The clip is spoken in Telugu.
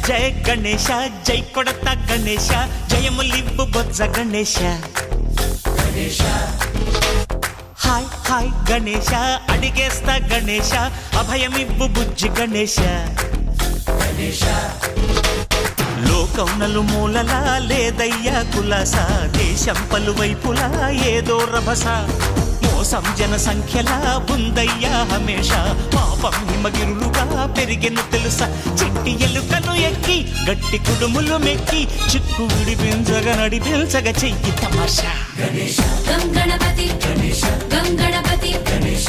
జయ గణేశ జై కొడత గణేశ జయములివ్వు బొజ్జ గణేశ హాయ్ హాయ్ గణేశ అడిగేస్తా గణేశ అభయమివ్వు బుజ్జి గణేశ లోకం నలుమూలలా లేదయ్యా కులాస దేశం పలువైపులా ఏదో రభస మోసం జన సంఖ్యలా ఉందయ్యా హమేష పాపం హిమగిరులుగా పెరిగెను తెలుసా చిట్టి ఎలుకను ఎక్కి గట్టి కుడుములు మెక్కి చిక్కు విడిపించగా నడిపించగా చెయ్యి తమాషా గణపతి గణేశ గణపతి గణేశ